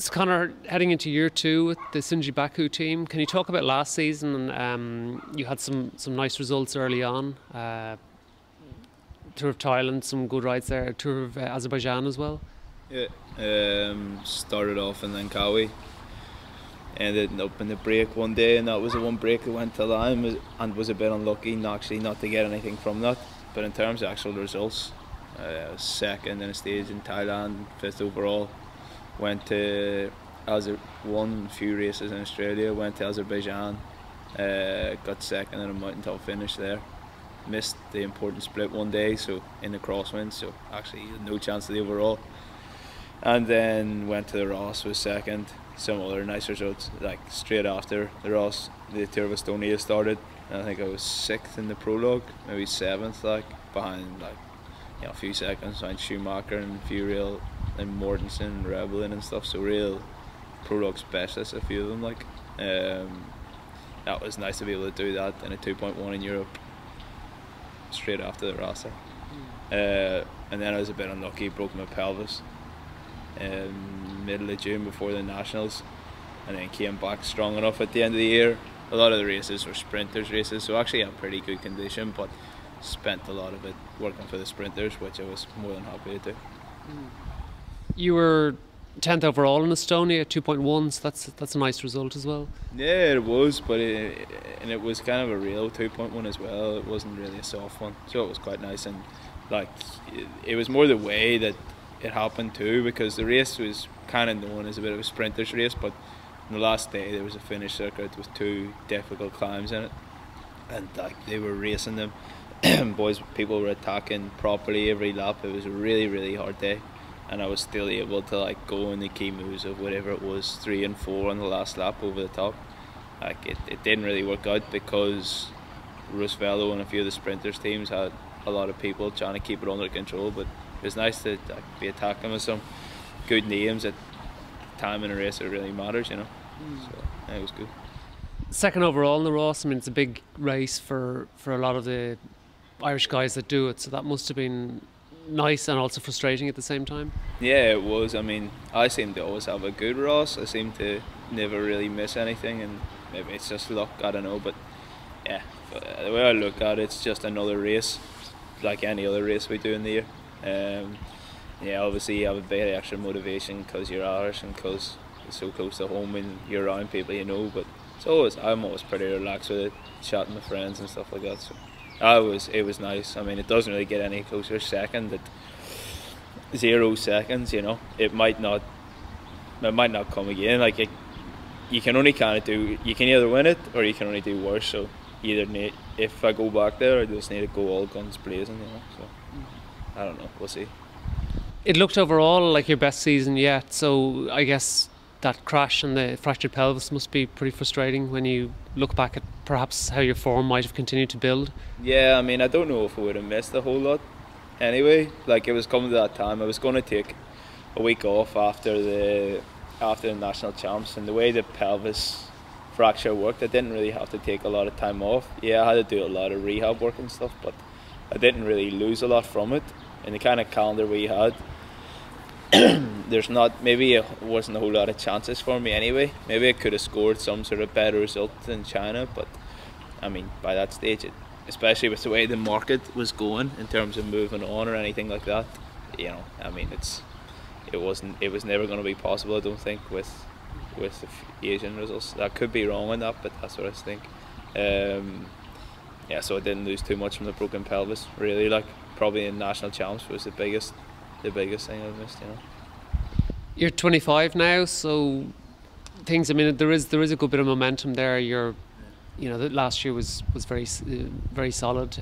So Connor, heading into year 2 with the Synergy Baku team, can you talk about last season? You had some nice results early on. Tour of Thailand, some good rides there. Tour of Azerbaijan as well. Yeah, started off in Langkawi, ended up in the break one day, and that was the one break that went to line and was a bit unlucky not to get anything from that. But in terms of actual results, I was second in a stage in Thailand, 5th overall. Went to won a few races in Australia, went to Azerbaijan, got second in a mountaintop finish there. Missed the important split one day, so in the crosswind, so actually no chance of the overall. And then went to the Rás, was second. Some other nice results, like straight after the Rás, the Tour of Estonia started. And I think I was 6th in the prologue, maybe 7th, like behind a few seconds behind Schumacher and Furiel and Mortensen and Rebellin and stuff. So real prologue specialists, a few of them. Like that was nice to be able to do that in a 2.1 in Europe straight after the Rasa. And then I was a bit unlucky, broke my pelvis middle of June before the Nationals, and then came back strong enough at the end of the year. A lot of the races were sprinters races, so actually had pretty good condition, but spent a lot of it working for the sprinters, which I was more than happy to do. You were 10th overall in Estonia, 2.1, so that's a nice result as well. Yeah, it was, but it was kind of a real 2.1 as well. It wasn't really a soft one, so it was quite nice. And like it was more the way that it happened too, because the race was kind of known as a bit of a sprinter's race, but on the last day there was a finish circuit with 2 difficult climbs in it, and like they were racing them. People were attacking properly every lap. It was a really hard day, and I was still able to like go in the key moves of whatever it was, 3 and 4 on the last lap over the top. Like it didn't really work out because Roosevelt and a few of the sprinters teams had a lot of people trying to keep it under control, but it was nice to be attacking with some good names at time in a race that really matters, you know. So yeah, it was good. 2nd overall in the Ross. I mean, it's a big race for a lot of the Irish guys that do it, so that must have been nice and also frustrating at the same time. Yeah, it was. I mean, I seem to always have a good Ross. I seem to never really miss anything, and maybe it's just luck, I don't know, but yeah, the way I look at it, it's just another race like any other race we do in the year. Yeah, obviously you have a bit of extra motivation because you're Irish and because it's so close to home and you're around people you know, but I'm always pretty relaxed with it, chatting with friends and stuff like that. So it was nice. I mean, it doesn't really get any closer. Second at 0 seconds, you know, it might not come again. Like you can only you can either win it or you can only do worse. So if I go back there, I just need to go all guns blazing, you know. So I don't know, we'll see. It looked overall like your best season yet, so I guess that crash and the fractured pelvis must be pretty frustrating when you look back at perhaps how your form might have continued to build. Yeah, I mean, I don't know if I would have missed a whole lot anyway. Like, it was coming to that time. I was going to take a week off after the national champs, and the way the pelvis fracture worked, I didn't really have to take a lot of time off. Yeah, I had to do a lot of rehab work and stuff, but I didn't really lose a lot from it. In the kind of calendar we had, maybe it wasn't a whole lot of chances for me anyway. Maybe I could have scored some sort of better result than China, but I mean, by that stage, especially with the way the market was going in terms of moving on or anything like that, you know, I mean, it was never going to be possible, I don't think, with the Asian results. I could be wrong on that, but that's what I think. Yeah, so I didn't lose too much from the broken pelvis, really. Like, probably in national champs was the biggest thing I've missed, you know. You're 25 now, so things, I mean, there is a good bit of momentum there. You know, the last year was very solid,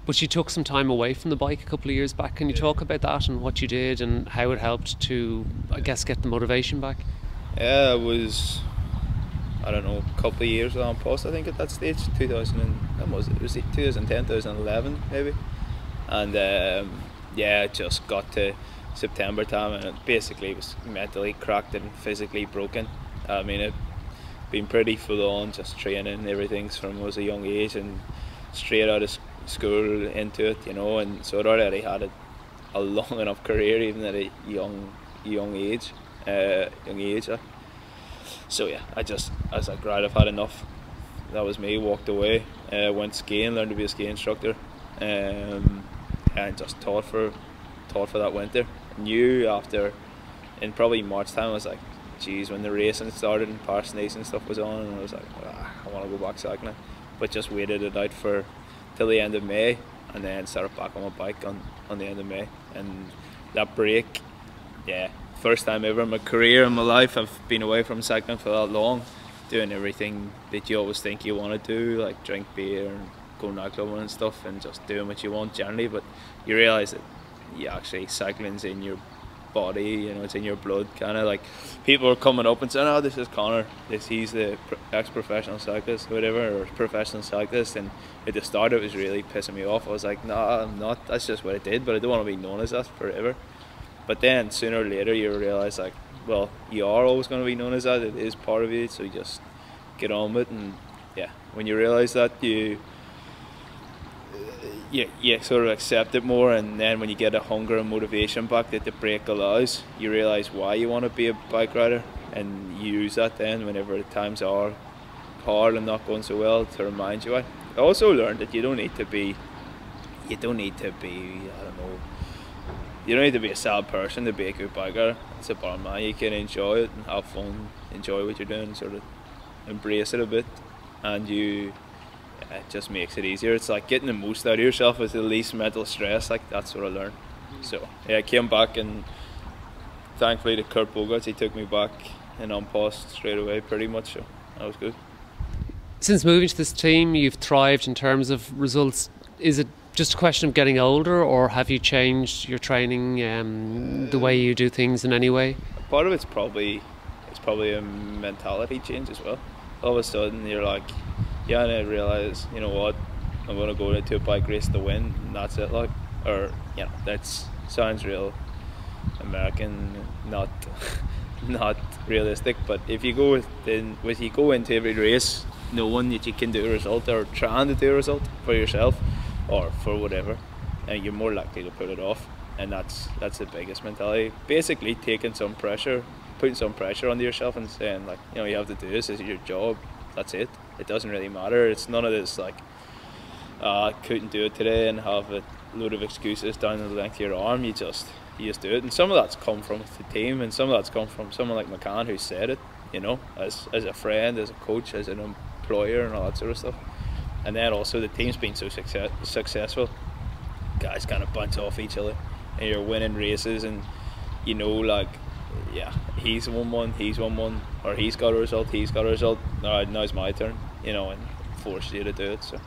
but you took some time away from the bike a couple of years back. Can you talk about that and what you did and how it helped to, I guess, get the motivation back? Yeah, it was, I don't know, a couple of years on post, I think, at that stage. 2010, 2011 maybe. And yeah, it just got to September time and it basically was mentally cracked and physically broken. I mean, it been pretty full on, just training and everything from was a young age and straight out of school into it, you know, and so I'd already had a long enough career even at a young young age. So yeah, I was like, right, I've had enough. That was me. Walked away. Went skiing, learned to be a ski instructor, and just taught for that winter. Knew after, in probably March time, I was like, geez, when the racing started and Parsonage and stuff was on, and I was like, I want to go back cycling, but just waited it out till the end of May, and then started back on my bike on the end of May. And that break, yeah, first time ever in my career, in my life, I've been away from cycling for that long, doing everything that you always think you want to do, like drink beer and go nightclubbing and stuff, and just doing what you want generally. But you realise that actually cycling's in your body, you know, it's in your blood. Kind of like people are coming up and saying, oh, this is Connor, he's the ex-professional cyclist, whatever, or professional cyclist. And at the start it was really pissing me off. I was like, no, I'm not, that's just what I did, but I don't want to be known as that forever. But then sooner or later you realise, like, well, you are always going to be known as that, it is part of you, so you just get on with it. And yeah, when you realise that, you sort of accept it more, and then when you get a hunger and motivation back that the break allows, you realise why you want to be a bike rider, and you use that then whenever the times are hard and not going so well to remind you why. I also learned that you don't need to be I don't know, you don't need to be a sad person to be a good bike rider. It's a bottom line. You can enjoy it and have fun, enjoy what you're doing, sort of embrace it a bit, and it just makes it easier. It's like getting the most out of yourself with the least mental stress. Like, that's what I learned. So yeah, I came back, and thankfully to Kurt Bogarts, he took me back in An Post straight away pretty much, so that was good. Since moving to this team, you've thrived in terms of results. Is it just a question of getting older, or have you changed your training, the way you do things in any way? Part of it's probably a mentality change as well. All of a sudden you're like, yeah, and I realise, you know what, I'm going to go into a bike race to win, and that's it. Like, or, you know, that sounds real American, not realistic. But if you go into every race knowing that you can do a result, or trying to do a result for yourself or for whatever, and you're more likely to put it off. And that's the biggest mentality. Basically putting some pressure onto yourself and saying, like, you know, you have to do this, this is your job, that's it. It doesn't really matter. It's none of this like, I couldn't do it today and have a load of excuses down the length of your arm. You just do it. And some of that's come from the team, and some of that's come from someone like McCann, who said it, you know, as a friend, as a coach, as an employer, and all that sort of stuff. And then also the team's been so successful, guys kind of bounce off each other, and you're winning races, and you know, like, yeah, he's won one, or he's got a result, all right, now it's my turn, you know, and force you to do it. So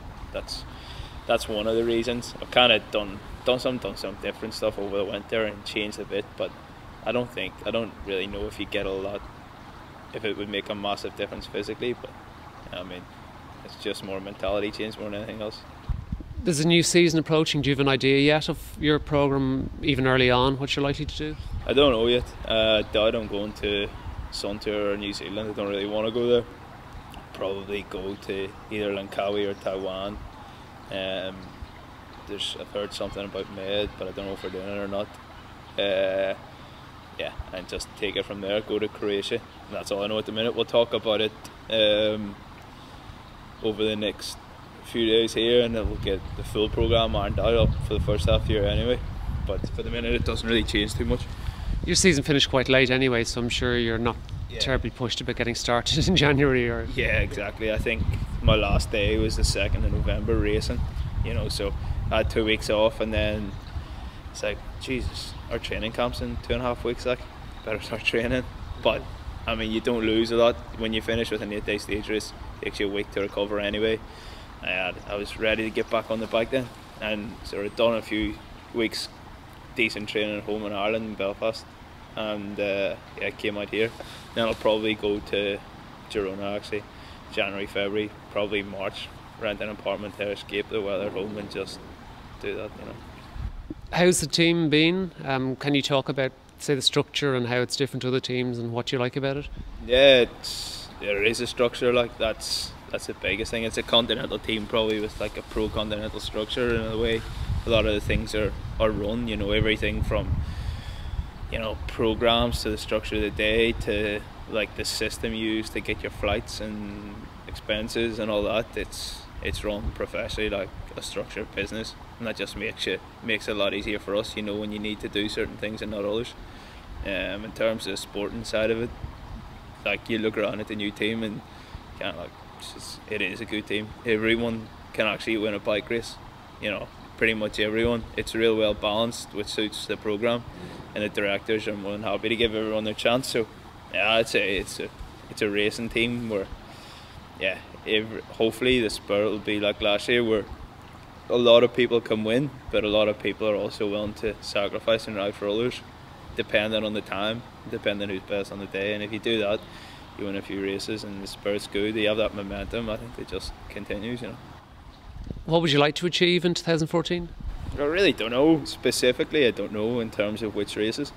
that's one of the reasons. I've kind of done some different stuff over the winter and changed a bit, but I don't really know if it would make a massive difference physically. But I mean, it's just more mentality change more than anything else. There's a new season approaching. Do you have an idea yet of your programme, even early on, what you're likely to do? I don't know yet. I doubt I'm going to Sun Tour or New Zealand. I don't really want to go there. Probably go to either Langkawi or Taiwan. I've heard something about Med, but I don't know if we're doing it or not. Yeah, and just take it from there. Go to Croatia. And that's all I know at the minute. We'll talk about it over the next few days here, and then we'll get the full programme ironed out for the first half year anyway. But for the minute, it doesn't really change too much. Your season finished quite late anyway, so I'm sure you're not terribly pushed about getting started in January. Or yeah, exactly. I think my last day was the 2nd of November racing, you know, so I had 2 weeks off, and then it's like, Jesus, our training camp's in 2.5 weeks, like, better start training. But I mean, you don't lose a lot when you finish with an 8-day stage race. It takes you a week to recover anyway. I was ready to get back on the bike then, and sort of done a few weeks decent training at home in Ireland, in Belfast, and I came out here. Then I'll probably go to Girona, actually, January, February, probably March, rent an apartment there, escape the weather at home, and just do that, you know. How's the team been? Can you talk about, say, the structure and how it's different to other teams and what you like about it? Yeah, there is a structure, like, that's the biggest thing. It's a continental team, probably with like a pro-continental structure in a way. A lot of the things are run, you know, everything from you know, programs, to the structure of the day, to like the system used to get your flights and expenses and all that. It's run professionally like a structured business, and that just makes it a lot easier for us, you know, when you need to do certain things and not others. In terms of the sporting side of it, like you look around at the new team and kind of like it is a good team. Everyone can actually win a bike race, you know, pretty much everyone. It's real well balanced, which suits the program, and the directors are more than happy to give everyone their chance. So yeah, I'd say it's a racing team where, yeah, hopefully the spirit will be like last year, where a lot of people can win, but a lot of people are also willing to sacrifice and ride for others, depending on the time, depending who's best on the day. And if you do that, you win a few races and the spirit's good, you have that momentum, I think it just continues, you know. What would you like to achieve in 2014? I really don't know specifically. I don't know in terms of which races,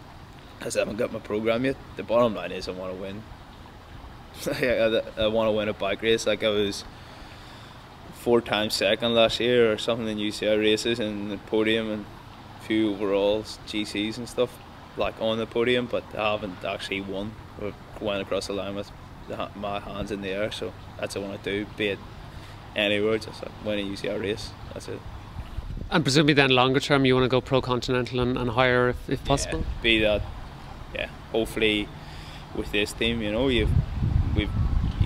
because I haven't got my program yet. The bottom line is I want to win. I want to win a bike race. Like, I was 4 times second last year or something in UCI races, and the podium, and a few overalls, GCs and stuff, like on the podium, but I haven't actually won or went across the line with my hands in the air. So that's what I want to do, be it anywhere, just like win a UCI race. That's it. And presumably then longer term you want to go pro continental and higher if possible? Yeah, be that, yeah, hopefully with this team, you know, you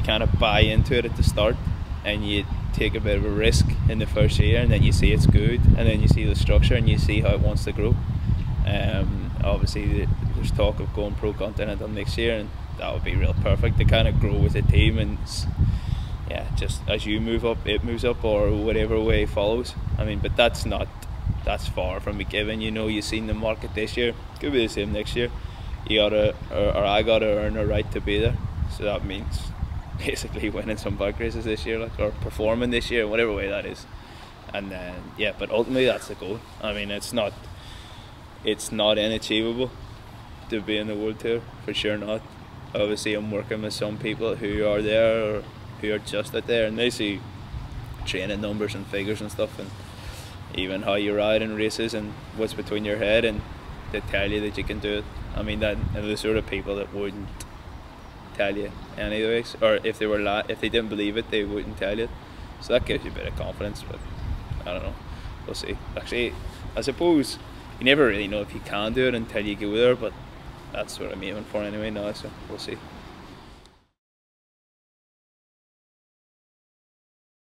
kind of buy into it at the start, and you take a bit of a risk in the first year, and then you see it's good, and then you see the structure and you see how it wants to grow. Obviously there's talk of going pro continental next year, and that would be real perfect to kind of grow with the team, and yeah, just as you move up, it moves up, or whatever way follows. I mean, but that's far from a given. You know, you've seen the market this year, could be the same next year. You gotta, or I gotta earn a right to be there. So that means basically winning some bike races this year, like, or performing this year, whatever way that is. And then, yeah, but ultimately that's the goal. I mean, it's not unachievable to be in the World Tour, for sure not. Obviously I'm working with some people who are there, or who are just out there, and they see training numbers and figures and stuff, and even how you ride in races and what's between your head, and they tell you that you can do it. I mean, that are the sort of people that wouldn't tell you anyways, or if they didn't believe it, they wouldn't tell you. So that gives you a bit of confidence, but I don't know, we'll see. Actually, I suppose you never really know if you can do it until you go there, but that's what I'm aiming for anyway now, so we'll see.